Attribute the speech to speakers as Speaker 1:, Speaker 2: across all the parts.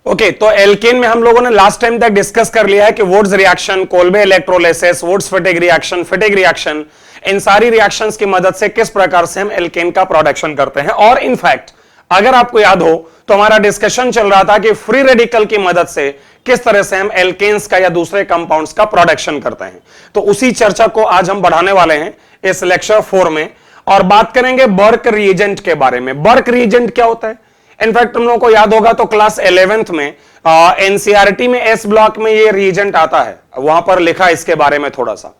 Speaker 1: Okay, तो alkene में हम लोगों ने लास्ट टाइम तक डिस्कस कर लिया है कि Wurtz reaction, Kolbe electrolysis, Wurtz Fittig reaction, इन सारी रिएक्शंस की मदद से किस प्रकार से हम एल्केन का प्रोडक्शन करते हैं। और इनफैक्ट अगर आपको याद हो तो हमारा डिस्कशन चल रहा था कि फ्री रेडिकल की मदद से किस तरह से हम एल्केन्स का या दूसरे कंपाउंड्स का प्रोडक्शन करते हैं। तो उसी चर्चा को आज हम बढ़ाने वाले हैं इस लेक्चर 4 में, और बात करेंगे बर्क रिएजेंट के बारे में। बर्क रिएजेंट क्या होता है? इनफैक्ट तुम लोगों को याद होगा तो क्लास 11th में एनसीईआरटी में एस ब्लॉक में ये रिएजेंट आता है, वहां पर लिखा है इसके बारे में थोड़ा सा।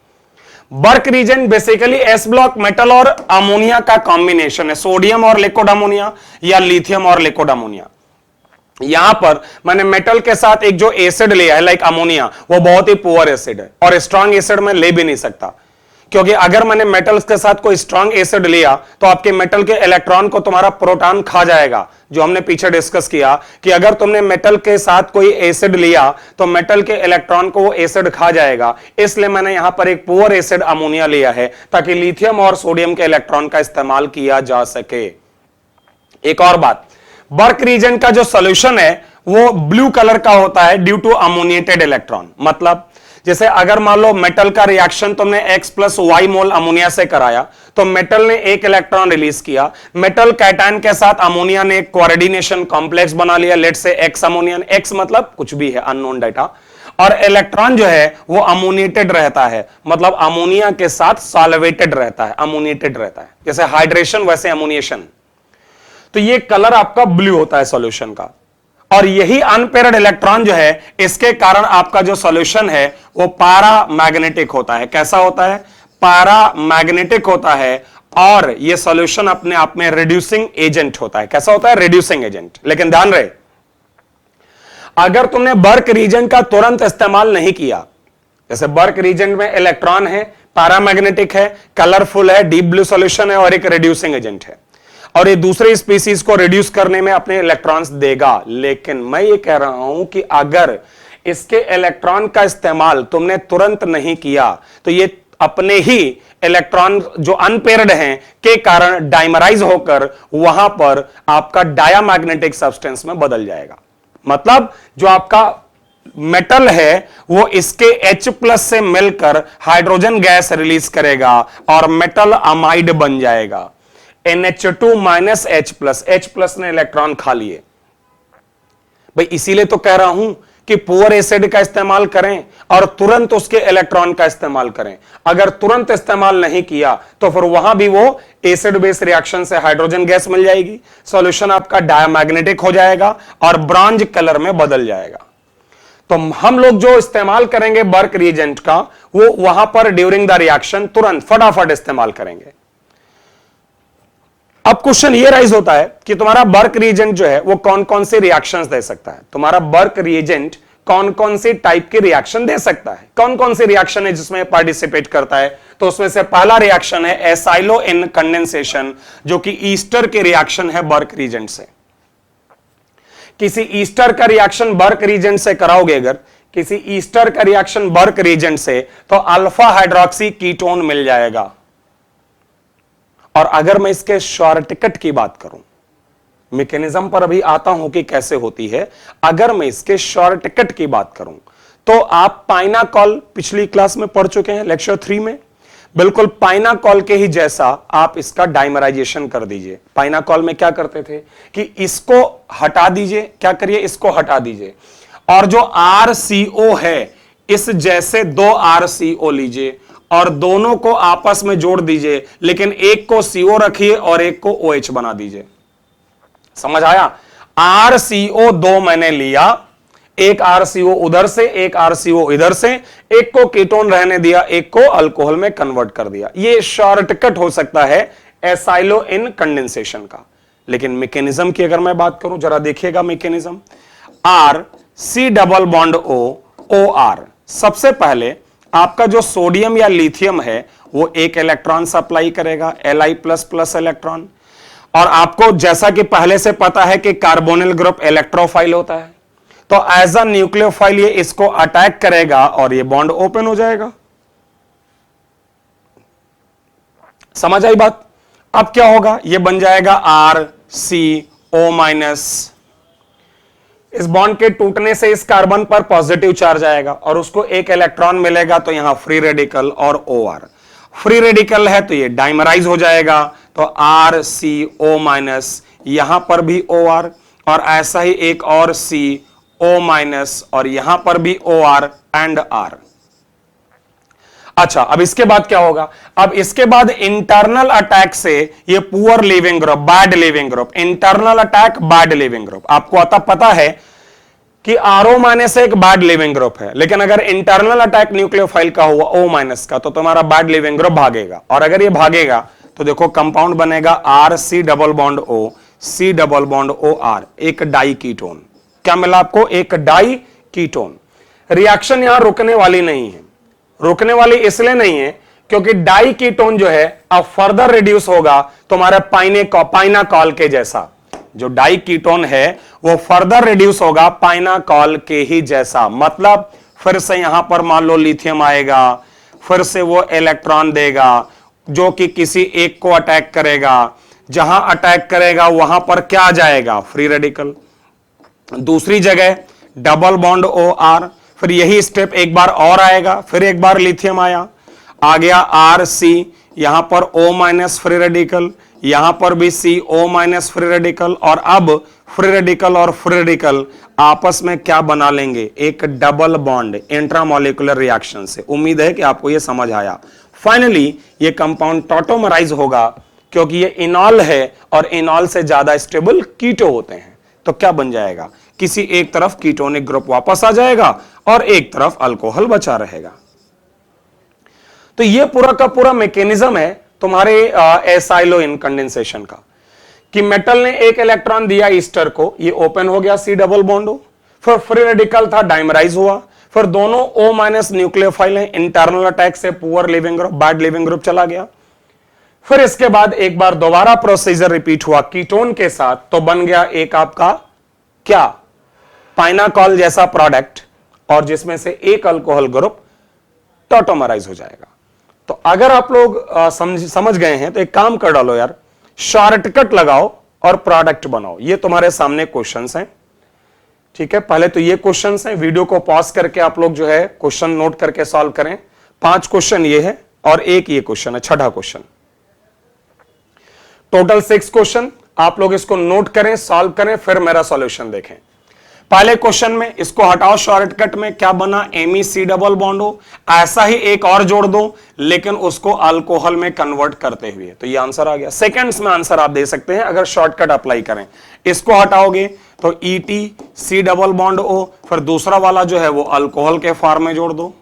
Speaker 1: Birch reagent basically s block metal और अमोनिया का कॉम्बिनेशन है, सोडियम और लिक्विड अमोनिया या लिथियम और लिक्विड अमोनिया। यहां पर मैंने मेटल के साथ एक जो एसिड लिया है लाइक अमोनिया, वो बहुत ही पुअर एसिड है और स्ट्रांग एसिड में ले भी नहीं सकता, क्योंकि अगर मैंने मेटल्स के साथ कोई स्ट्रांग एसिड लिया तो आपके मेटल के इलेक्ट्रॉन को तुम्हारा प्रोटॉन खा जाएगा, जो हमने पीछे डिस्कस किया कि अगर तुमने मेटल के साथ कोई एसिड लिया तो मेटल के इलेक्ट्रॉन को वो एसिड खा जाएगा। इसलिए मैंने यहां पर एक पुअर एसिड अमोनिया लिया है ताकि लिथियम और सोडियम के इलेक्ट्रॉन का इस्तेमाल किया जा सके। एक और बात, बर्क रीजन का जो सॉल्यूशन है वो ब्लू कलर का होता है ड्यू टू अमोनिएटेड इलेक्ट्रॉन। मतलब जैसे अगर मान लो मेटल का रिएक्शन तुमने X प्लस वाई मोल अमोनिया से कराया तो मेटल ने एक इलेक्ट्रॉन रिलीज किया, मेटल कैटायन के साथ अमोनिया ने एक कोऑर्डिनेशन कॉम्प्लेक्स बना लिया, लेट से X अमोनिया, X मतलब कुछ भी है अननोन डाटा, और इलेक्ट्रॉन जो है वो अमोनिएटेड रहता है, मतलब अमोनिया के साथ सॉल्वेटेड रहता है, अमोनिएटेड रहता है, जैसे हाइड्रेशन वैसे अमोनिएशन। तो ये कलर आपका ब्लू होता है सॉल्यूशन का, और यही अनपेयर्ड इलेक्ट्रॉन जो है इसके कारण आपका जो सॉल्यूशन है वो पैरामैग्नेटिक होता है। कैसा होता है? पैरामैग्नेटिक होता है, और ये सॉल्यूशन अपने आप में रिड्यूसिंग एजेंट होता है। कैसा होता है? Reducing agent. लेकिन ध्यान रहे, अगर तुमने बर्क रीजन का तुरंत इस्तेमाल नहीं किया, जैसे बर्क रीजन में इलेक्ट्रॉन है, पैरामैग्नेटिक है, कलरफुल है, डीप ब्लू सॉल्यूशन है और एक रिड्यूसिंग एजेंट है, और ये दूसरे स्पीसीज को रिड्यूस करने में अपने इलेक्ट्रॉन्स देगा। लेकिन मैं ये कह रहा हूं कि अगर इसके इलेक्ट्रॉन का इस्तेमाल तुमने तुरंत नहीं किया तो ये अपने ही इलेक्ट्रॉन जो अनपेयर्ड हैं के कारण डाइमराइज होकर वहां पर आपका डायामैग्नेटिक सब्सटेंस में बदल जाएगा। मतलब जो आपका मेटल है वो इसके H प्लस से मिलकर हाइड्रोजन गैस रिलीज करेगा और मेटल अमाइड बन जाएगा, NH2 माइनस H प्लस ने इलेक्ट्रॉन खा लिए। भाई इसीलिए तो कह रहा हूं कि पुअर एसिड का इस्तेमाल करें और तुरंत उसके इलेक्ट्रॉन का इस्तेमाल करें। अगर तुरंत इस्तेमाल नहीं किया तो फिर वहां भी वो एसिड बेस रिएक्शन से हाइड्रोजन गैस मिल जाएगी, सॉल्यूशन आपका डायमैग्नेटिक हो जाएगा और ब्रॉन्ज कलर में बदल जाएगा। तो हम लोग जो इस्तेमाल करेंगे बर्क रिएजेंट का वो वहां पर ड्यूरिंग द रिएक्शन तुरंत फटाफट इस्तेमाल करेंगे। अब क्वेश्चन ये राइज होता है कि तुम्हारा बर्क रिएजेंट जो है वो कौन कौन से रिएक्शंस दे सकता है। तुम्हारा बर्क रिएजेंट कौन कौन से टाइप के रिएक्शन दे सकता है, कौन कौन से रिएक्शन है जिसमें पार्टिसिपेट करता है। तो उसमें से पहला रिएक्शन है एसाइलो इन कंडेंसेशन, जो कि ईस्टर के रिएक्शन है बर्क रिएजेंट से। किसी ईस्टर का रिएक्शन बर्क रिएजेंट से कराओगे, अगर किसी ईस्टर का रिएक्शन बर्क रिएजेंट से, तो अल्फा हाइड्रोक्सी कीटोन मिल जाएगा। और अगर मैं इसके शॉर्टकट की बात करूं, मैकेनिज्म पर अभी आता हूं कि कैसे होती है, अगर मैं इसके शॉर्टकट की बात करूं तो आप पाइनाकॉल पिछली क्लास में पढ़ चुके हैं लेक्चर 3 में, बिल्कुल पाइनाकॉल के ही जैसा आप इसका डाइमराइजेशन कर दीजिए। पाइनाकॉल में क्या करते थे कि इसको हटा दीजिए, क्या करिए, इसको हटा दीजिए, और जो RCO है इस जैसे 2 RCO लीजिए और दोनों को आपस में जोड़ दीजिए, लेकिन एक को CO रखिए और एक को OH बना दीजिए। समझ आया? RCO 2 मैंने लिया, एक RCO उधर से, एक RCO इधर से, एक को कीटोन रहने दिया, एक को अल्कोहल में कन्वर्ट कर दिया। ये शॉर्टकट हो सकता है एसाइलो इन कंडेंसेशन का। लेकिन मैकेनिज्म की अगर मैं बात करूं, जरा देखिएगा mechanism. C double bond OR, सबसे पहले आपका जो सोडियम या लिथियम है वो एक इलेक्ट्रॉन सप्लाई करेगा, Li++ इलेक्ट्रॉन, और आपको जैसा कि पहले से पता है कि कार्बोनिल ग्रुप इलेक्ट्रोफाइल होता है, तो एज अ न्यूक्लियोफाइल ये इसको अटैक करेगा और ये बॉन्ड ओपन हो जाएगा। समझ आई बात? अब क्या होगा, ये बन जाएगा RCO-, इस बॉन्ड के टूटने से इस कार्बन पर पॉजिटिव चार्ज आएगा और उसको एक इलेक्ट्रॉन मिलेगा, तो यहां फ्री रेडिकल और OR। फ्री रेडिकल है तो ये डाइमराइज हो जाएगा, तो RCO माइनस, यहां पर भी OR, और ऐसा ही एक और CO माइनस, और यहां पर भी OR एंड R। अच्छा, अब इसके बाद क्या होगा? अब इसके बाद इंटरनल अटैक से ये poor leaving group, bad leaving group, internal attack bad leaving group. आपको आता पता है कि RO माइनस एक बैड लिविंग ग्रुप है, लेकिन अगर इंटरनल अटैक न्यूक्लियोफाइल का हुआ O माइनस का, तो तुम्हारा बैड लिविंग ग्रुप भागेगा। और अगर ये भागेगा तो देखो कंपाउंड बनेगा RC double bond O, C double bond OR, एक डाई कीटोन। क्या मिला आपको? एक डाई कीटोन। रिएक्शन यहां रुकने वाली नहीं है। रुकने वाली इसलिए नहीं है क्योंकि डाई कीटोन जो है अब फर्दर रिड्यूस होगा तुम्हारे पाइनाकॉल के जैसा। जो डाई कीटोन है वो फर्दर रिड्यूस होगा पाइनाकॉल के ही जैसा। मतलब फिर से यहां पर मान लो लिथियम आएगा, फिर से वो इलेक्ट्रॉन देगा जो कि किसी एक को अटैक करेगा। जहां अटैक करेगा वहां पर क्या आ जाएगा? Free radical. दूसरी जगह डबल बॉन्ड OR, फिर यही स्टेप एक बार और आएगा, फिर एक बार लिथियम आया, आ गया RC, यहां पर O माइनस फ्री रेडिकल, यहां पर भी CO माइनस फ्री रेडिकल, और अब फ्री रेडिकल और फ्री रेडिकल आपस में क्या बना लेंगे? एक डबल बॉन्ड इंट्रामोलिकुलर रिएक्शन से। उम्मीद है कि आपको यह समझ आया। फाइनली ये कंपाउंड टॉटोमराइज होगा क्योंकि ये इनॉल है और इनॉल से ज्यादा स्टेबल कीटो होते हैं। तो क्या बन जाएगा? किसी एक तरफ कीटोनिक ग्रुप वापस आ जाएगा और एक तरफ अल्कोहल बचा रहेगा। तो ये पूरा का पूरा मैकेनिज्म है तुम्हारे एसाइलोइन कंडेंसेशन का, कि मेटल ने एक इलेक्ट्रॉन दिया ईस्टर को, ये ओपन हो गया C डबल बॉन्ड O, फिर फ्री रेडिकल था, डाइमराइज हुआ, फिर दोनों O माइनस न्यूक्लियोफाइल हैं, इंटरनल अटैक से poor leaving group bad leaving group चला गया। फिर इसके बाद एक बार दोबारा प्रोसीजर रिपीट हुआ कीटोन के साथ, तो बन गया एक आपका क्या? पाइनाकॉल जैसा प्रोडक्ट, और जिसमें से एक अल्कोहल ग्रुप टॉटोमराइज हो जाएगा। तो अगर आप लोग समझ गए हैं तो एक काम कर डालो यार, शॉर्टकट लगाओ और प्रोडक्ट बनाओ। ये तुम्हारे सामने क्वेश्चंस हैं, ठीक है? पहले तो ये क्वेश्चंस हैं, वीडियो को पॉज करके आप लोग जो है क्वेश्चन नोट करके सॉल्व करें। 5 क्वेश्चन ये है और एक ये क्वेश्चन है, छठा क्वेश्चन। Total 6 question. आप लोग इसको नोट करें, सॉल्व करें, फिर मेरा सॉल्यूशन देखें। पहले क्वेश्चन में इसको हटाओ, शॉर्टकट में क्या बना? MEC डबल बॉन्ड हो, ऐसा ही एक और जोड़ दो लेकिन उसको अल्कोहल में कन्वर्ट करते हुए, तो ये आंसर आ गया। सेकंड्स में आंसर आप दे सकते हैं अगर शॉर्टकट अप्लाई करें। इसको हटाओगे तो ETC डबल बॉन्ड O, फिर दूसरा वाला जो है वो अल्कोहल के फॉर्म में जोड़ दो।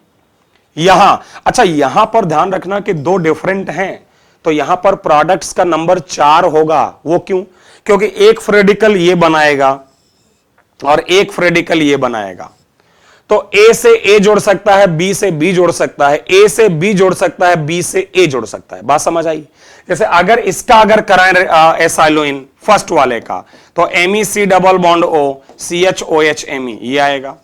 Speaker 1: यहां अच्छा, यहां पर ध्यान रखना कि 2 डिफरेंट हैं, तो यहां पर प्रोडक्ट्स का नंबर 4 होगा। वो क्यों? क्योंकि एक फ्रेडिकल ये बनाएगा और एक फ्रेडिकल ये बनाएगा, तो A से A जोड़ सकता है, B से B जोड़ सकता है, A से B जोड़ सकता है, B से A जोड़ सकता है। बात समझ आई? जैसे अगर इसका अगर कराएं एसाइलोइन फर्स्ट वाले का, तो MEC double bond O CHOH Me ये आएगा।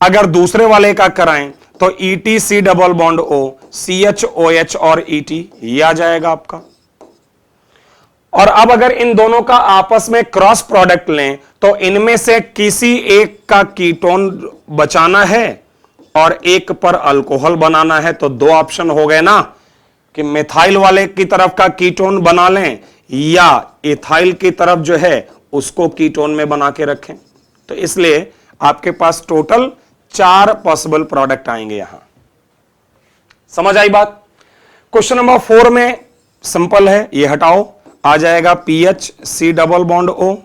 Speaker 1: अगर दूसरे वाले का कराएं तो ETC double bond O CHOH और ET ये आ जाएगा आपका। और अब अगर इन दोनों का आपस में क्रॉस प्रोडक्ट लें तो इनमें से किसी एक का कीटोन बचाना है और एक पर अल्कोहल बनाना है, तो 2 ऑप्शन हो गए ना, कि मिथाइल वाले की तरफ का कीटोन बना लें या इथाइल की तरफ जो है उसको कीटोन में बना के रखें। तो इसलिए आपके पास टोटल 4 पॉसिबल प्रोडक्ट आएंगे यहां। समझ आई बात? क्वेश्चन नंबर 4 में सिंपल है, ये हटाओ, आ जाएगा PH C double bond O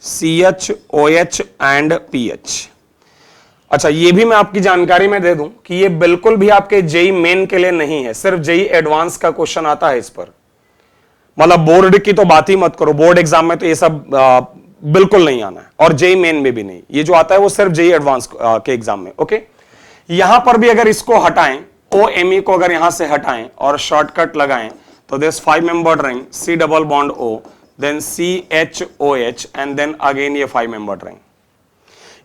Speaker 1: CHOH and PH। अच्छा, ये भी मैं आपकी जानकारी में दे दूं कि ये बिल्कुल भी आपके जेई मेन के लिए नहीं है, सिर्फ जेई एडवांस का क्वेश्चन आता है इस पर। मतलब बोर्ड की तो बात ही मत करो, बोर्ड एग्जाम में तो ये सब बिल्कुल नहीं आना है, और जेई मेन में भी नहीं। ये जो आता है वो सिर्फ जेई एडवांस के एग्जाम में। ओके, यहां पर भी अगर इसको हटाएं, OMe को अगर यहां से हटाएं और शॉर्टकट लगाएं, तो this 5 membered ring C double bond O, then CHOH and then again ये 5 membered ring।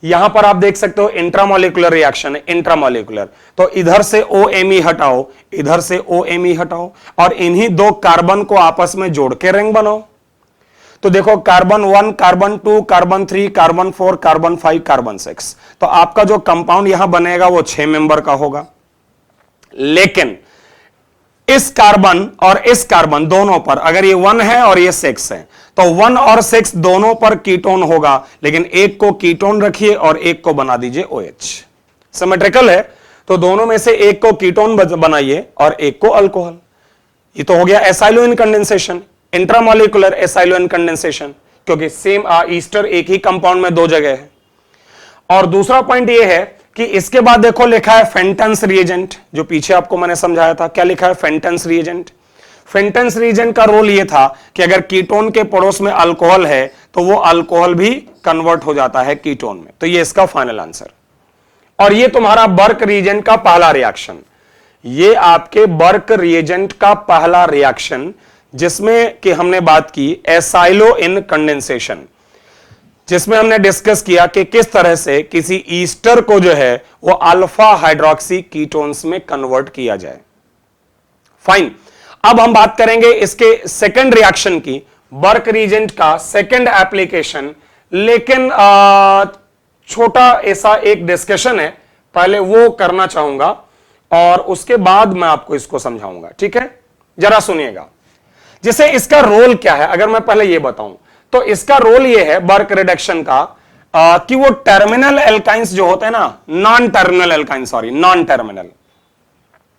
Speaker 1: यहां पर आप देख सकते हो इंट्रामोलिकुलर रिएक्शन है, इंट्रामोलिकुलर, तो इधर से OMe हटाओ, इधर से OMe हटाओ और इन्हीं 2 कार्बन को आपस में जोड़ के रिंग बनाओ। तो देखो carbon 1, carbon 2, carbon 3, carbon 4, carbon 5, carbon 6, तो आपका जो कंपाउंड यहां बनेगा वो 6 मेंबर का होगा। लेकिन इस कार्बन और इस कार्बन दोनों पर अगर ये 1 है और ये 6 है, तो 1 और 6 दोनों पर कीटोन होगा, लेकिन एक को कीटोन रखिए और एक को बना दीजिए OH। सिमेट्रिकल है, तो दोनों में से एक को कीटोन बनाइए और एक को अल्कोहल। ये तो हो गया एसाइलो इनकंडेंसेशन, इंट्रामोलिकुलर एसाइलो इनकंडेंसेशन, क्योंकि सेम ईस्टर एक ही कंपाउंड में 2 जगह है। और दूसरा पॉइंट ये है कि इसके बाद देखो लिखा है फेंटन्स रिएजेंट, जो पीछे आपको मैंने समझाया था। क्या लिखा है? फेंटन्स रिएजेंट। फेंटन्स रिएजेंट का रोल ये था कि अगर कीटोन के पड़ोस में अल्कोहल है तो वो अल्कोहल भी कन्वर्ट हो जाता है कीटोन में। तो ये इसका फाइनल आंसर। और ये तुम्हारा बर्क रिएजेंट का पहला रिएक्शन, ये आपके बर्क रिएजेंट का पहला रिएक्शन, जिसमें कि हमने बात की एसाइलो इनकंडेंसेशन, जिसमें हमने डिस्कस किया कि किस तरह से किसी ईस्टर को जो है वो अल्फा हाइड्रोक्सी कीटोन्स में कन्वर्ट किया जाए। फाइन, अब हम बात करेंगे इसके सेकंड रिएक्शन की, बर्क रिएजेंट का सेकंड एप्लीकेशन। लेकिन छोटा ऐसा एक डिस्कशन है, पहले वो करना चाहूंगा और उसके बाद मैं आपको इसको समझाऊंगा। ठीक है, जरा सुनिएगा। जैसे इसका रोल क्या है, अगर मैं पहले ये बताऊं तो इसका रोल ये है बर्क रिडक्शन का कि वो टर्मिनल एल्काइंस जो होते हैं ना, non terminal alkyne, sorry non terminal.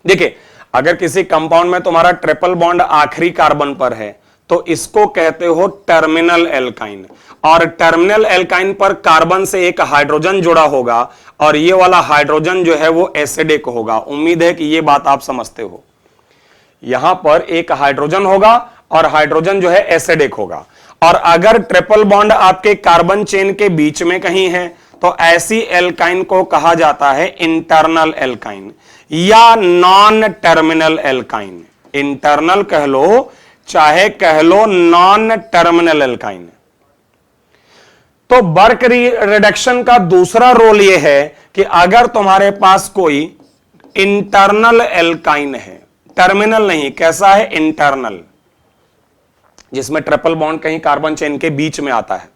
Speaker 1: देखिए, अगर किसी कंपाउंड में तुम्हारा ट्रिपल बॉन्ड आखिरी कार्बन पर है तो इसको कहते हो टर्मिनल एल्काइन, और टर्मिनल एल्काइन पर कार्बन से एक हाइड्रोजन जुड़ा होगा और ये वाला हाइड्रोजन जो है वो एसिडिक होगा। उम्मीद है कि ये बात आप समझते हो। यहां पर एक हाइड्रोजन होगा और हाइड्रोजन जो है एसिडिक होगा, और अगर ट्रिपल बॉन्ड आपके कार्बन चेन के बीच में कहीं है तो ऐसी एल्काइन को कहा जाता है इंटरनल एल्काइन या नॉन टर्मिनल एल्काइन। इंटरनल कह लो चाहे कह लो नॉन टर्मिनल एल्काइन। तो बर्क रिडक्शन का दूसरा रोल यह है कि अगर तुम्हारे पास कोई इंटरनल एल्काइन है, टर्मिनल नहीं, कैसा है? इंटरनल, जिसमें ट्रिपल बॉन्ड कहीं कार्बन चेन के बीच में आता है,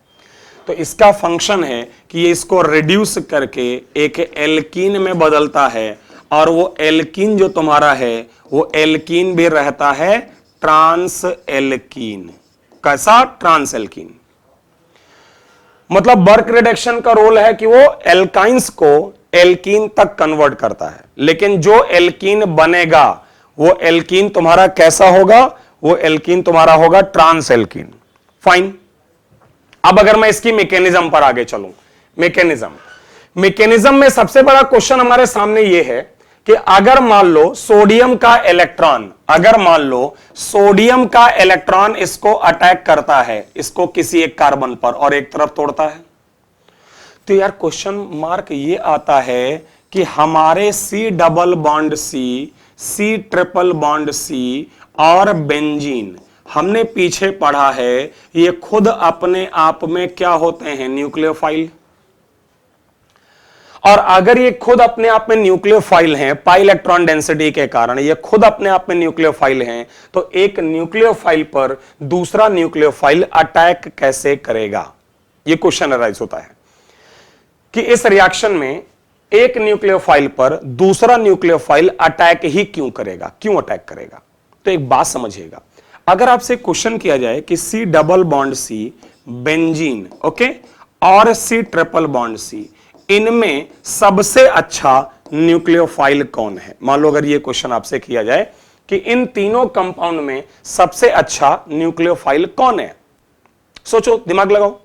Speaker 1: तो इसका फंक्शन है कि ये इसको रिड्यूस करके एक एल्कीन में बदलता है, और वो एल्कीन जो तुम्हारा है वो एल्कीन भी रहता है ट्रांस एल्कीन। कैसा? Trans alkene. मतलब बर्क रिडक्शन का रोल है कि वो एल्काइंस को एल्कीन तक कन्वर्ट करता है, लेकिन जो एल्कीन बनेगा वो एल्कीन तुम्हारा कैसा होगा? वो एल्कीन तुम्हारा होगा ट्रांस एल्कीन। फाइन, अब अगर मैं इसकी मैकेनिज्म पर आगे चलूं, मैकेनिज्म में सबसे बड़ा क्वेश्चन हमारे सामने ये है कि अगर मान लो सोडियम का इलेक्ट्रॉन इसको अटैक करता है, इसको किसी एक कार्बन पर, और एक तरफ तोड़ता है, तो यार क्वेश्चन मार्क ये आता है कि हमारे C double bond C triple bond C और बेंजीन हमने पीछे पढ़ा है, ये खुद अपने आप में क्या होते हैं? न्यूक्लियोफाइल। और अगर ये खुद अपने आप में न्यूक्लियोफाइल हैं, पाई इलेक्ट्रॉन डेंसिटी के कारण ये खुद अपने आप में न्यूक्लियोफाइल हैं, तो एक न्यूक्लियोफाइल पर दूसरा न्यूक्लियोफाइल अटैक कैसे करेगा? ये क्वेश्चन अराइज होता है कि इस रिएक्शन में एक न्यूक्लियोफाइल पर दूसरा न्यूक्लियोफाइल अटैक ही क्यों करेगा, क्यों अटैक करेगा? तो एक बात समझिएगा, अगर आपसे क्वेश्चन किया जाए कि C double bond C benzene, okay, और C ट्रिपल बॉन्ड C, इनमें सबसे अच्छा न्यूक्लियोफाइल कौन है? मान लो अगर ये क्वेश्चन आपसे किया जाए कि इन तीनों कंपाउंड में सबसे अच्छा न्यूक्लियोफाइल कौन है, सोचो, दिमाग लगाओ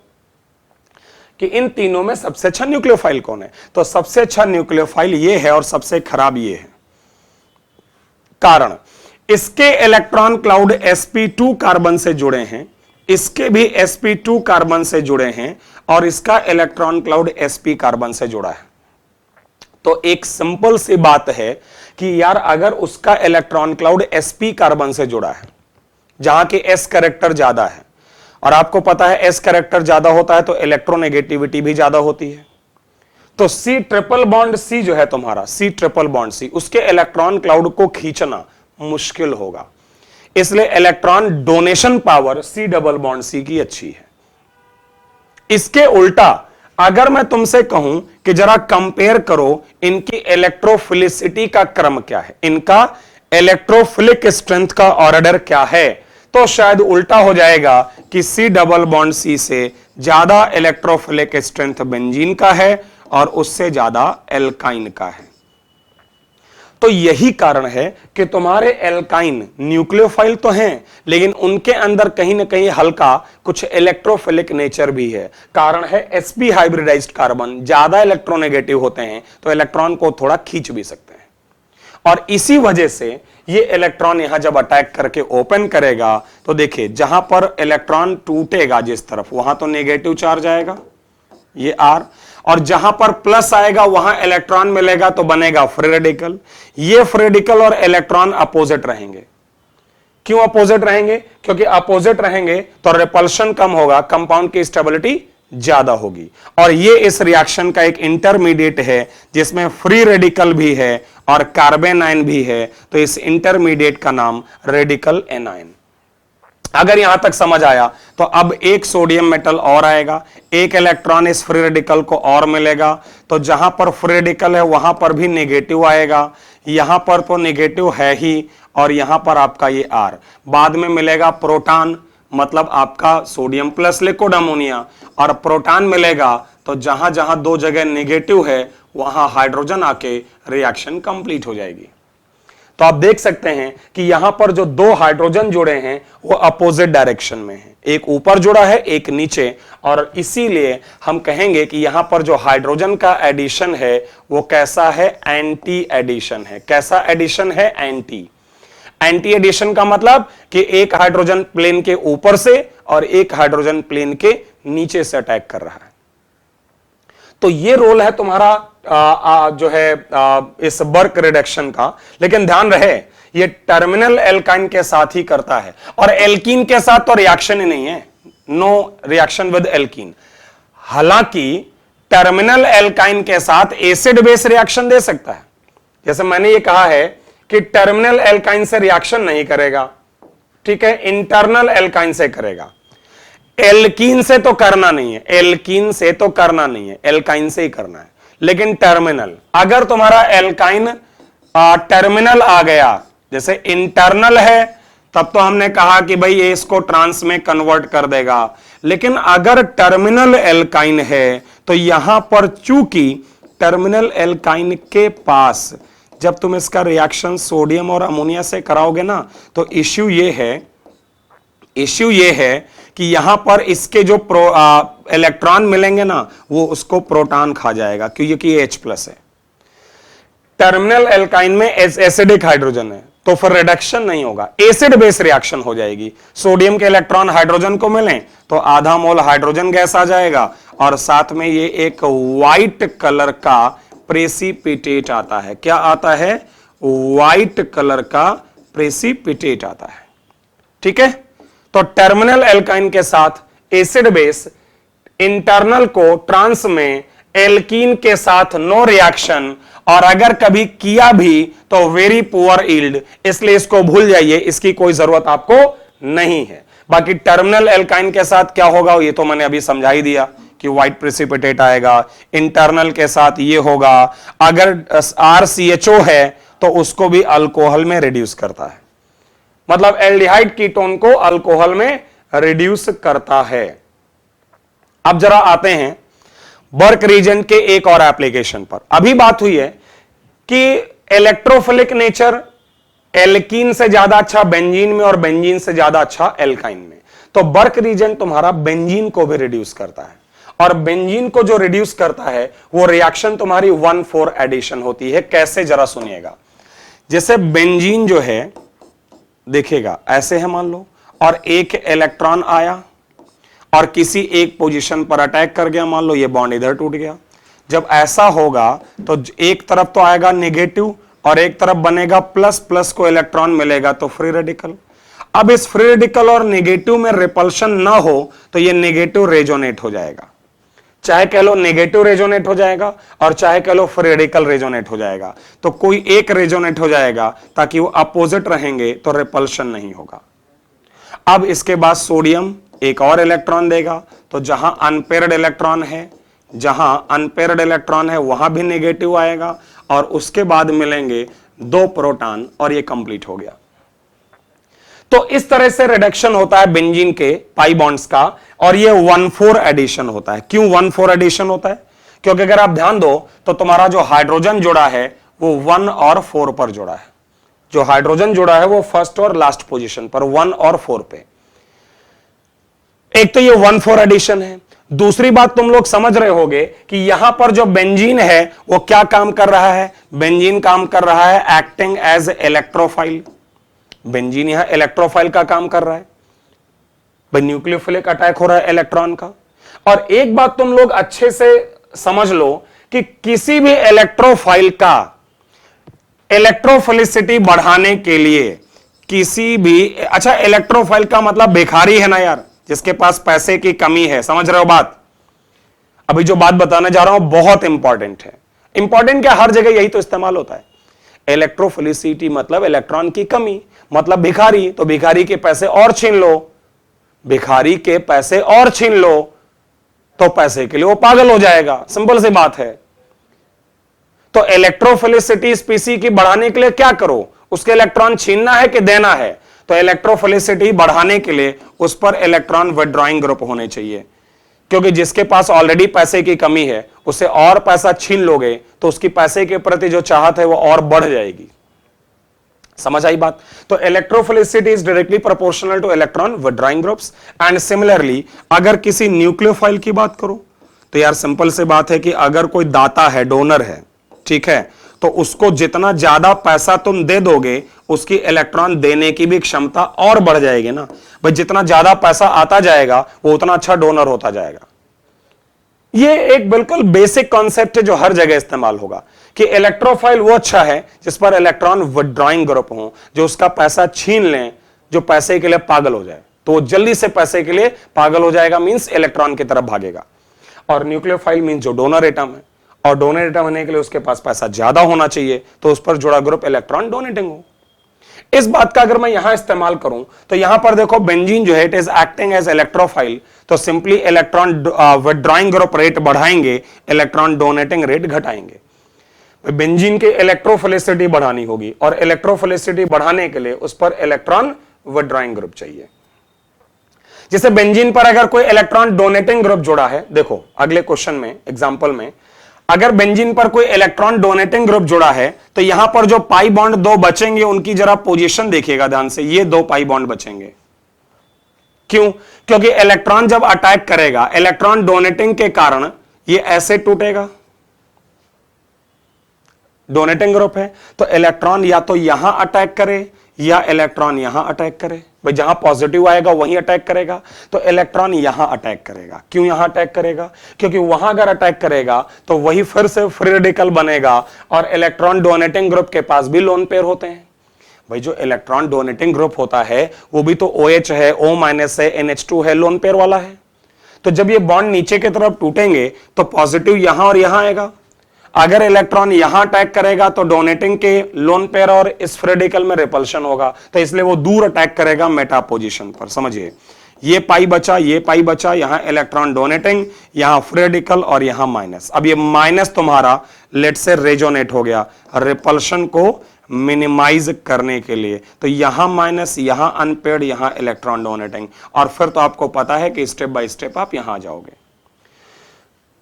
Speaker 1: कि इन तीनों में सबसे अच्छा न्यूक्लियोफाइल कौन है। तो सबसे अच्छा न्यूक्लियोफाइल ये है और सबसे खराब ये है। कारण, इसके इलेक्ट्रॉन क्लाउड sp2 कार्बन से जुड़े हैं, इसके भी sp2 कार्बन से जुड़े हैं, और इसका इलेक्ट्रॉन क्लाउड sp कार्बन से जुड़ा है। तो एक सिंपल सी बात है कि यार अगर उसका इलेक्ट्रॉन क्लाउड sp कार्बन से जुड़ा है, जहां के s कैरेक्टर ज्यादा है, और आपको पता है s कैरेक्टर ज्यादा होता है तो इलेक्ट्रोनेगेटिविटी भी ज्यादा होती है, तो C ट्रिपल बॉन्ड C जो है तुम्हारा, C ट्रिपल बॉन्ड C, उसके इलेक्ट्रॉन क्लाउड को खींचना मुश्किल होगा। इसलिए electron donation power C double bond C की अच्छी है। इसके उल्टा अगर मैं तुमसे कहूं कि जरा कंपेयर करो इनकी इलेक्ट्रोफिलिसिटी का क्रम क्या है, इनका इलेक्ट्रोफिलिक स्ट्रेंथ का ऑर्डर क्या है, तो शायद उल्टा हो जाएगा कि C डबल बॉन्ड C से ज्यादा इलेक्ट्रोफिलिक स्ट्रेंथ बेंजीन का है और उससे ज्यादा एल्काइन का है। तो यही कारण है कि तुम्हारे एल्काइन न्यूक्लियोफाइल तो हैं, लेकिन उनके अंदर कहीं ना कहीं हल्का कुछ इलेक्ट्रोफिलिक नेचर भी है। कारण है sp हाइब्रिडाइज्ड कार्बन ज्यादा इलेक्ट्रोनेगेटिव होते हैं, तो इलेक्ट्रॉन को थोड़ा खींच भी सकते हैं। और इसी वजह से ये इलेक्ट्रॉन यहां जब अटैक करके ओपन करेगा तो देखिए जहां पर इलेक्ट्रॉन टूटेगा जिस तरफ, वहां तो नेगेटिव चार्ज आएगा ये R, और जहां पर प्लस आएगा वहां इलेक्ट्रॉन मिलेगा तो बनेगा फ्री रेडिकल। ये फ्री रेडिकल और इलेक्ट्रॉन अपोजिट रहेंगे। क्यों अपोजिट रहेंगे? क्योंकि अपोजिट रहेंगे तो रिपल्शन कम होगा, कंपाउंड की स्टेबिलिटी ज्यादा होगी। और ये इस रिएक्शन का एक इंटरमीडिएट है जिसमें फ्री रेडिकल भी है और कार्बन आयन भी है, तो इस इंटरमीडिएट का नाम रेडिकल एनायन। अगर यहां तक समझ आया तो अब एक सोडियम मेटल और आएगा, एक इलेक्ट्रॉन इस फ्री रेडिकल को और मिलेगा, तो जहां पर फ्री रेडिकल है वहां पर भी नेगेटिव आएगा, यहां पर तो नेगेटिव है ही, और यहां पर आपका ये R बाद में मिलेगा प्रोटॉन, मतलब आपका सोडियम प्लस लिक्विड अमोनिया, और प्रोटॉन मिलेगा तो जहां जहां दो जगह नेगेटिव है वहां हाइड्रोजन आके रिएक्शन कंप्लीट हो जाएगी। तो आप देख सकते हैं कि यहां पर जो दो हाइड्रोजन जुड़े हैं वो अपोजिट डायरेक्शन में हैं, एक ऊपर जुड़ा है एक नीचे, और इसीलिए हम कहेंगे कि यहां पर जो हाइड्रोजन का एडिशन है वो कैसा है? एंटी एडिशन है। कैसा एडिशन है? एंटी। एंटी एडिशन का मतलब कि एक हाइड्रोजन प्लेन के ऊपर से और एक हाइड्रोजन प्लेन के नीचे से अटैक कर रहा है। तो ये रोल है तुम्हारा जो है इस बर्क रिडक्शन का। लेकिन ध्यान रहे ये टर्मिनल एल्काइन के साथ ही करता है, और एल्कीन के साथ तो रिएक्शन ही नहीं है, नो रिएक्शन विद एल्कीन। हालांकि टर्मिनल एल्काइन के साथ एसिड बेस रिएक्शन दे सकता है। जैसे मैंने ये कहा है कि टर्मिनल एल्काइन से रिएक्शन नहीं करेगा, ठीक है, इंटरनल एल्काइन से करेगा। एल्कीन से तो करना नहीं है, एल्कीन से तो करना नहीं है, एल्काइन से ही करना है। लेकिन टर्मिनल, अगर तुम्हारा एल्काइन टर्मिनल आ गया, जैसे इंटरनल है, तब तो हमने कहा कि भाई ये इसको ट्रांस में कन्वर्ट कर देगा। लेकिन अगर टर्मिनल एल्काइन है तो यहां पर चूंकि टर्मिनल एल्काइन के पास जब तुम इसका रिएक्शन सोडियम और अमोनिया से कराओगे ना, तो इश्यू ये है कि यहां पर इसके जो इलेक्ट्रॉन मिलेंगे ना वो उसको प्रोटॉन खा जाएगा, क्योंकि ये H+ है। टर्मिनल एल्काइन में एसिडिक हाइड्रोजन है, तो फिर रिडक्शन नहीं होगा, एसिड बेस रिएक्शन हो जाएगी। सोडियम के इलेक्ट्रॉन हाइड्रोजन को मिलें तो आधा मोल हाइड्रोजन गैस आ जाएगा, और साथ में ये एक व्हाइट कलर का प्रेसिपिटेट आता है। क्या आता है? व्हाइट कलर का प्रेसिपिटेट आता है। ठीक है, तो टर्मिनल एल्काइन के साथ एसिड बेस, इंटरनल को ट्रांस में, एल्कीन के साथ नो रिएक्शन, और अगर कभी किया भी तो वेरी पुअर यील्ड, इसलिए इसको भूल जाइए, इसकी कोई जरूरत आपको नहीं है। बाकी टर्मिनल एल्काइन के साथ क्या होगा ये तो मैंने अभी समझा ही दिया कि व्हाइट प्रेसिपिटेट आएगा। इंटरनल के साथ ये होगा, अगर RCHO है तो उसको भी अल्कोहल में रिड्यूस करता है, मतलब एल्डिहाइड कीटोन को अल्कोहल में रिड्यूस करता है। अब जरा आते हैं बर्क रीजन के एक और एप्लीकेशन पर। अभी बात हुई है कि इलेक्ट्रोफिलिक नेचर एल्कीन से ज्यादा अच्छा बेंजीन में और बेंजीन से ज्यादा अच्छा एल्काइन में, तो बर्क रीजन तुम्हारा बेंजीन को भी रिड्यूस करता है, और बेंजीन को जो रिड्यूस करता है वो रिएक्शन तुम्हारी 1,4 एडिशन होती है। कैसे? जरा सुनिएगा। जैसे बेंजीन जो है देखिएगा ऐसे है मान लो, और एक इलेक्ट्रॉन आया और किसी एक पोजीशन पर अटैक कर गया, मान लो ये बॉन्ड इधर टूट गया। जब ऐसा होगा तो एक तरफ तो आएगा नेगेटिव और एक तरफ बनेगा प्लस, प्लस को इलेक्ट्रॉन मिलेगा तो फ्री रेडिकल। अब इस फ्री रेडिकल और नेगेटिव में रिपल्शन ना हो तो ये नेगेटिव रेजोनेट हो जाएगा। चाहे कह लो नेगेटिव रेजोनेट हो जाएगा और चाहे कह लो फ्री रेडिकल रेजोनेट हो जाएगा। तो कोई एक रेजोनेट हो जाएगा ताकि वो अपोजिट रहेंगे तो रिपल्शन नहीं होगा। अब इसके बाद सोडियम एक और इलेक्ट्रॉन देगा, तो जहां अनपेयर्ड इलेक्ट्रॉन है, वहां भी नेगेटिव आएगा और उसके बाद मिलेंगे 2 प्रोटॉन और ये कंप्लीट हो गया। तो इस तरह से रिडक्शन होता है बेंजीन के पाई बॉन्ड्स का और ये 1,4 एडिशन होता है। क्यों 1,4 एडिशन होता है? क्योंकि अगर आप ध्यान दो तो तुम्हारा जो हाइड्रोजन जुड़ा है वो 1 और 4 पर जुड़ा है। जो हाइड्रोजन जुड़ा है वो फर्स्ट और लास्ट पोजीशन पर 1 और 4 पे। एक तो ये 1,4 एडिशन है। दूसरी बात तुम लोग समझ रहे होगे कि यहां पर जो बेंजीन है वो क्या काम कर रहा है? बेंजीन काम कर रहा है एक्टिंग एज इलेक्ट्रोफाइल। बेंजीन यहां इलेक्ट्रोफाइल का काम कर रहा है भाई, न्यूक्लियोफिलिक अटैक हो रहा है इलेक्ट्रॉन का। और एक बात तुम लोग अच्छे से समझ लो कि किसी भी इलेक्ट्रोफाइल का इलेक्ट्रोफिलिसिटी बढ़ाने के लिए किसी भी, अच्छा इलेक्ट्रोफाइल का मतलब भिखारी है ना यार, जिसके पास पैसे की कमी है। समझ रहे हो बात? अभी जो बात बताने जा रहा हूं बहुत इंपॉर्टेंट है। इंपॉर्टेंट क्या, हर जगह यही तो इस्तेमाल होता है। इलेक्ट्रोफिलिसिटी मतलब इलेक्ट्रॉन की कमी, मतलब भिखारी। तो भिखारी के पैसे और छीन लो, भिखारी के पैसे और छीन लो तो पैसे के लिए वो पागल हो जाएगा। सिंपल सी बात है। तो इलेक्ट्रोफिलिसिटी स्पीसी की बढ़ाने के लिए क्या करो? उसके इलेक्ट्रॉन छीनना है कि देना है? तो इलेक्ट्रोफिलिसिटी बढ़ाने के लिए उस पर इलेक्ट्रॉन विथड्रॉइंग ग्रुप होने चाहिए, क्योंकि जिसके पास ऑलरेडी पैसे की कमी है उसे और पैसा छीन लोगे तो उसकी पैसे के प्रति जो चाहत है वो और बढ़ जाएगी। समझ आई बात? तो electrophilicity is directly proportional two electron withdrawing groups. And similarly अगर किसी न्यूक्लियोफाइल की बात करो तो यार सिंपल से बात है कि अगर कोई दाता है, डोनर है, ठीक है, तो उसको जितना ज्यादा पैसा तुम दे दोगे उसकी इलेक्ट्रॉन देने की भी क्षमता और बढ़ जाएगी ना भाई। जितना ज्यादा पैसा आता जाएगा वो उतना अच्छा डोनर होता जाएगा। ये एक बिल्कुल बेसिक कॉन्सेप्ट है जो हर जगह इस्तेमाल होगा कि इलेक्ट्रोफाइल वो अच्छा है जिस पर इलेक्ट्रॉन विथड्रॉइंग ग्रुप हो, जो उसका पैसा छीन लें, जो पैसे के लिए पागल हो जाए। तो वो जल्दी से पैसे के लिए पागल हो जाएगा, मींस इलेक्ट्रॉन की तरफ भागेगा। और न्यूक्लियोफाइल मींस जो डोनर एटम है, और डोनर एटम होने के लिए उसके पास पैसा ज्यादा होना चाहिए, तो उस पर जुड़ा ग्रुप इलेक्ट्रॉन डोनेटिंग हो। इस बात का अगर मैं यहां इस्तेमाल करूं तो यहां पर देखो बेंजीन जो है it is acting as electrophile, तो simply electron withdrawing group rate बढ़ाएंगे, इलेक्ट्रॉन डोनेटिंग रेट घटाएंगे। बेंजीन के इलेक्ट्रोफिलिसिटी बढ़ानी होगी और इलेक्ट्रोफिलिसिटी बढ़ाने के लिए उस पर इलेक्ट्रॉन विथड्रॉइंग ग्रुप चाहिए। जैसे बेंजीन पर अगर कोई इलेक्ट्रॉन डोनेटिंग ग्रुप जुड़ा है, देखो अगले क्वेश्चन में, एग्जांपल में, अगर बेंजीन पर कोई इलेक्ट्रॉन डोनेटिंग ग्रुप जुड़ा है तो यहां पर जो पाई बॉन्ड 2 बचेंगे उनकी जरा पोजीशन देखिएगा ध्यान से। ये 2 पाई बॉन्ड बचेंगे। क्यों? क्योंकि इलेक्ट्रॉन जब अटैक करेगा, इलेक्ट्रॉन डोनेटिंग के कारण ये ऐसे टूटेगा। डोनेटिंग ग्रुप है तो इलेक्ट्रॉन या तो यहां अटैक करे या इलेक्ट्रॉन यहां अटैक करे। भाई जहां पॉजिटिव आएगा वहीं अटैक करेगा, तो इलेक्ट्रॉन यहां अटैक करेगा। क्यों यहां अटैक करेगा? क्योंकि वहां अगर अटैक करेगा तो वही फिर से फ्री रेडिकल बनेगा और इलेक्ट्रॉन डोनेटिंग ग्रुप के पास भी लोन पेयर होते हैं। भाई जो इलेक्ट्रॉन डोनेटिंग ग्रुप होता है वो भी तो OH है, O- है, NH2 है, लोन पेयर वाला है। तो जब ये बॉन्ड नीचे की तरफ टूटेंगे तो पॉजिटिव यहां और यहां आएगा। अगर इलेक्ट्रॉन यहां अटैक करेगा तो डोनेटिंग के लोन पेयर और इस फ्री रेडिकल में रिपल्शन होगा, तो इसलिए वो दूर अटैक करेगा मेटा पोजीशन पर। समझिए, ये पाई बचा, ये पाई बचा, यहां इलेक्ट्रॉन डोनेटिंग, यहां फ्री रेडिकल और यहां माइनस। अब ये माइनस तुम्हारा लेट से रेजोनेट हो गया रिपल्शन को मिनिमाइज करने के लिए, तो यहां माइनस, यहां अनपेयर्ड, यहां इलेक्ट्रॉन डोनेटिंग, और फिर तो आपको पता है कि स्टेप बाय स्टेप आप यहां जाओगे।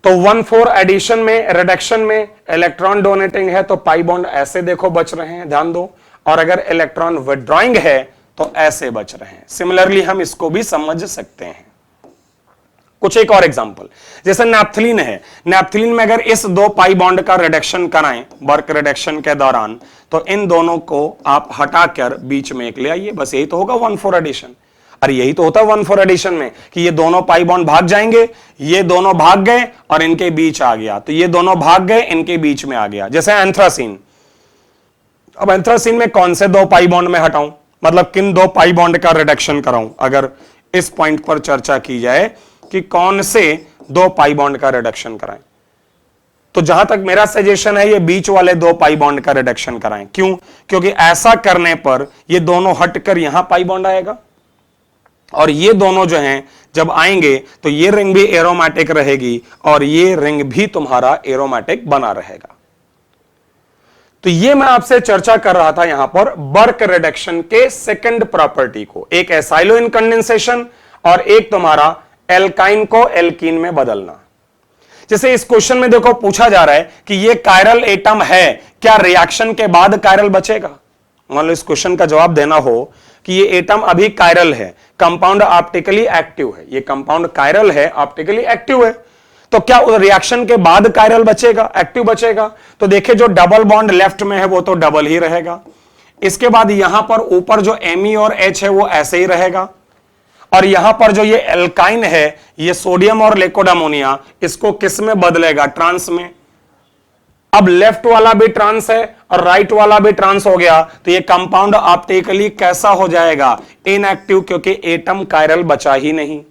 Speaker 1: तो 1,4 एडिशन में, रिडक्शन में इलेक्ट्रॉन डोनेटिंग है तो पाई बॉन्ड ऐसे देखो बच रहे हैं, ध्यान दो, और अगर इलेक्ट्रॉन विथड्रॉइंग है तो ऐसे बच रहे हैं। सिमिलरली हम इसको भी समझ सकते हैं। कुछ एक और एग्जांपल, जैसे नैप्थलीन है। नैप्थलीन में अगर इस 2 पाई बॉन्ड का रिडक्शन कराएं बर्क रिडक्शन के दौरान, तो इन दोनों को आप हटाकर बीच में एक ले आइए, बस यही तो होगा 1,4 एडिशन। अरे यही तो होता है 1,4 एडिशन में कि ये दोनों पाई बॉन्ड भाग जाएंगे, ये दोनों भाग गए और इनके बीच आ गया, तो ये दोनों भाग गए, इनके बीच में आ गया। जैसे एंथ्रासीन। अब एंथ्रासीन में कौन से 2 पाई बॉन्ड में हटाऊं, मतलब किन 2 पाई बॉन्ड का रिडक्शन कराऊं? अगर इस पॉइंट पर चर्चा की जाए कि कौन से दो पाई बॉन्ड का रिडक्शन कराएं। तो जहां तक मेरा सजेशन है, ये बीच वाले दो पाई बॉन्ड का रिडक्शन कराएं। क्यों? क्योंकि ऐसा करने पर ये दोनों हटकर यहां पाई बॉन्ड आएगा और ये दोनों जो हैं जब आएंगे तो ये रिंग भी एरोमेटिक रहेगी और ये रिंग भी तुम्हारा एरोमेटिक बना रहेगा। तो ये मैं आपसे चर्चा कर रहा था यहां पर बर्क रिडक्शन के सेकंड प्रॉपर्टी को, एक एसाइलो इनकंडेंसेशन और एक तुम्हारा एल्काइन को एल्कीन में बदलना। जैसे इस क्वेश्चन में देखो पूछा जा रहा है कि ये कायरल एटम है, क्या रिएक्शन के बाद कायरल बचेगा? मान लो इस क्वेश्चन का जवाब देना हो कि ये एटम अभी कायरल है, कंपाउंड ऑप्टिकली एक्टिव है, ये कंपाउंड कायरल है, ऑप्टिकली एक्टिव है, तो क्या रिएक्शन के बाद कायरल बचेगा, एक्टिव बचेगा? तो देखिए जो डबल बॉन्ड लेफ्ट में है वो तो डबल ही रहेगा, इसके बाद यहां पर ऊपर जो Me और H है वो ऐसे ही रहेगा, और यहां पर जो ये एल्काइन है, ये सोडियम और लिक्विड अमोनिया, इसको किस में बदलेगा? ट्रांस में। अब लेफ्ट वाला भी ट्रांस है और राइट वाला भी ट्रांस हो गया, तो ये कंपाउंड ऑप्टिकली कैसा हो जाएगा? इनएक्टिव, क्योंकि एटम कायरल बचा ही नहीं,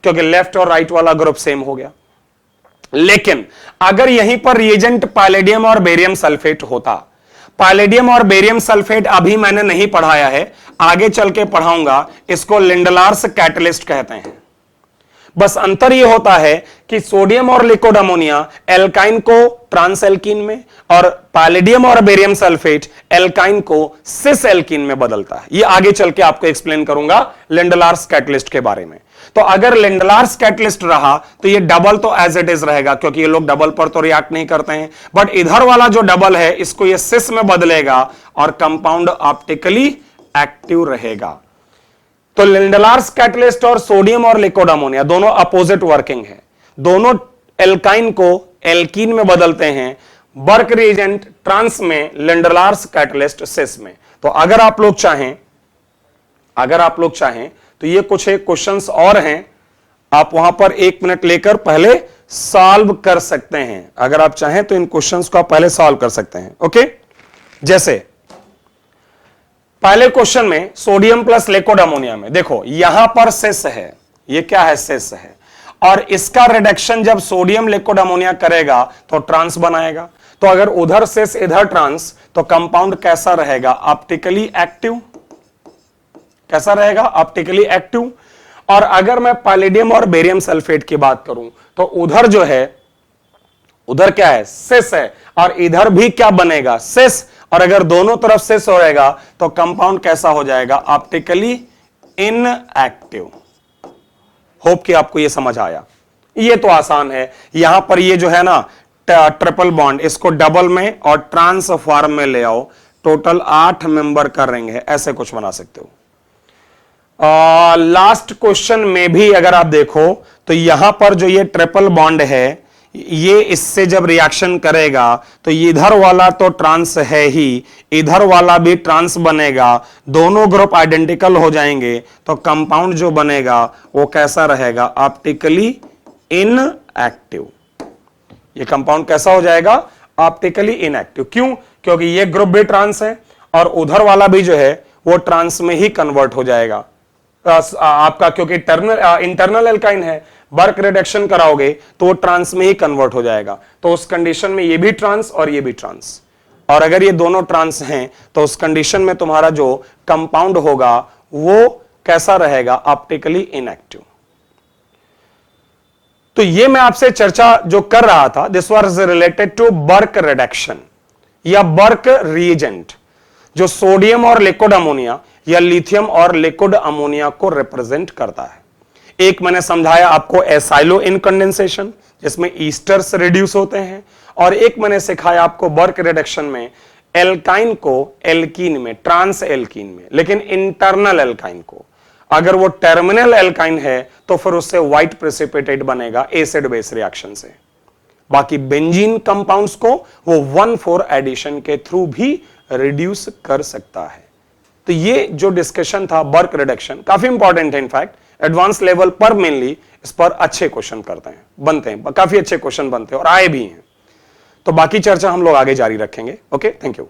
Speaker 1: क्योंकि लेफ्ट और राइट वाला ग्रुप सेम हो गया। लेकिन अगर यहीं पर रिएजेंट पैलेडियम और बेरियम सल्फेट होता, पैलेडियम और बेरियम सल्फेट अभी मैंने नहीं पढ़ाया है, आगे चल के पढ़ाऊंगा, इसको लिंडलार्स कैटलिस्ट कहते हैं। बस अंतर यह होता है कि सोडियम और लिक्विड अमोनिया एल्काइन को ट्रांस एल्कीन में और पैलेडियम और बेरियम सल्फेट एल्काइन को सिस एल्कीन में बदलता है। यह आगे चल के आपको एक्सप्लेन करूंगा लिंडलार्स कैटलिस्ट के बारे में। तो अगर लिंडलार्स कैटलिस्ट रहा तो ये डबल तो एज इट इज रहेगा, क्योंकि ये लोग डबल पर तो रिएक्ट नहीं करते हैं, बट इधर वाला जो डबल है इसको ये सिस में बदलेगा और कंपाउंड ऑप्टिकली एक्टिव रहेगा। तो लिंडलार्स कैटलिस्ट और सोडियम और लिक्विड अमोनिया दोनों अपोजिट वर्किंग है, दोनों एल्काइन को एल्कीन में बदलते हैं, बर्क रिएजेंट ट्रांस में, लिंडलार्स कैटलिस्ट सिस में। तो अगर आप लोग चाहें तो ये कुछ एक क्वेश्चंस और हैं, आप वहां पर 1 मिनट लेकर पहले सॉल्व कर सकते हैं। अगर आप चाहें तो इन क्वेश्चंस को आप पहले सॉल्व कर सकते हैं। ओके, जैसे पहले क्वेश्चन में सोडियम प्लस लिक्विड अमोनिया में देखो यहां पर सिस है, ये क्या है? सिस है, और इसका रिडक्शन जब सोडियम लिक्विड अमोनिया करेगा तो ट्रांस बनाएगा। तो अगर उधर सिस इधर ट्रांस, तो कंपाउंड कैसा रहेगा? Optically active. कैसा रहेगा? Optically active. और अगर मैं पैलेडियम और बेरियम सल्फेट की बात करूं तो उधर जो है, उधर क्या है? सिस है, और इधर भी क्या बनेगा? सिस। और अगर दोनों तरफ सिस होएगा तो कंपाउंड कैसा हो जाएगा? Optically inactive. होप कि आपको यह समझ आया। ये तो आसान है। यहां पर ये जो है ना ट्रिपल बॉन्ड, इसको डबल में और ट्रांस फॉर्म में ले आओ, टोटल 8 मेंबर का रिंग है, ऐसे कुछ बना सकते हो। लास्ट क्वेश्चन में भी अगर आप देखो तो यहां पर जो ये ट्रिपल बॉन्ड है, ये इससे जब रिएक्शन करेगा तो इधर वाला तो ट्रांस है ही, इधर वाला भी ट्रांस बनेगा, दोनों ग्रुप आइडेंटिकल हो जाएंगे, तो कंपाउंड जो बनेगा वो कैसा रहेगा? Optically inactive. ये कंपाउंड कैसा हो जाएगा? Optically inactive. क्यों? क्योंकि ये ग्रुप भी ट्रांस है और उधर वाला भी जो है वो ट्रांस में ही कन्वर्ट हो जाएगा आपका, क्योंकि इंटरनल एल्काइन है, बर्क रिडक्शन कराओगे तो वो ट्रांस में ही कन्वर्ट हो जाएगा। तो उस कंडीशन में ये भी ट्रांस और ये भी ट्रांस, और अगर ये दोनों ट्रांस हैं तो उस कंडीशन में तुम्हारा जो कंपाउंड होगा वो कैसा रहेगा? Optically inactive. तो ये मैं आपसे चर्चा जो कर रहा था, this was related to Birch reduction या बर्क रिएजेंट, जो सोडियम और लिक्विड अमोनिया या लिथियम और लिक्विड अमोनिया को रिप्रेजेंट करता है। एक मैंने समझाया आपको एसाइलो इनकंडेंसेशन, जिसमें ईस्टर्स रिड्यूस होते हैं, और एक मैंने सिखाया आपको बर्क रिडक्शन में एल्काइन को एल्कीन में, ट्रांस एल्कीन में, लेकिन इंटरनल एल्काइन को। अगर वो टर्मिनल एल्काइन है तो फिर उससे व्हाइट प्रेसिपिटेट बनेगा एसिड बेस रिएक्शन से। बाकी बेंजीन कंपाउंड्स को वो 1,4 एडिशन के थ्रू भी रिड्यूस कर सकता है। तो ये जो डिस्कशन था बर्क रिडक्शन काफी इंपॉर्टेंट है, इनफैक्ट एडवांस लेवल पर मेनली इस पर अच्छे क्वेश्चन बनते हैं, काफी अच्छे क्वेश्चन बनते हैं और आए भी हैं। तो बाकी चर्चा हम लोग आगे जारी रखेंगे। Okay, thank you.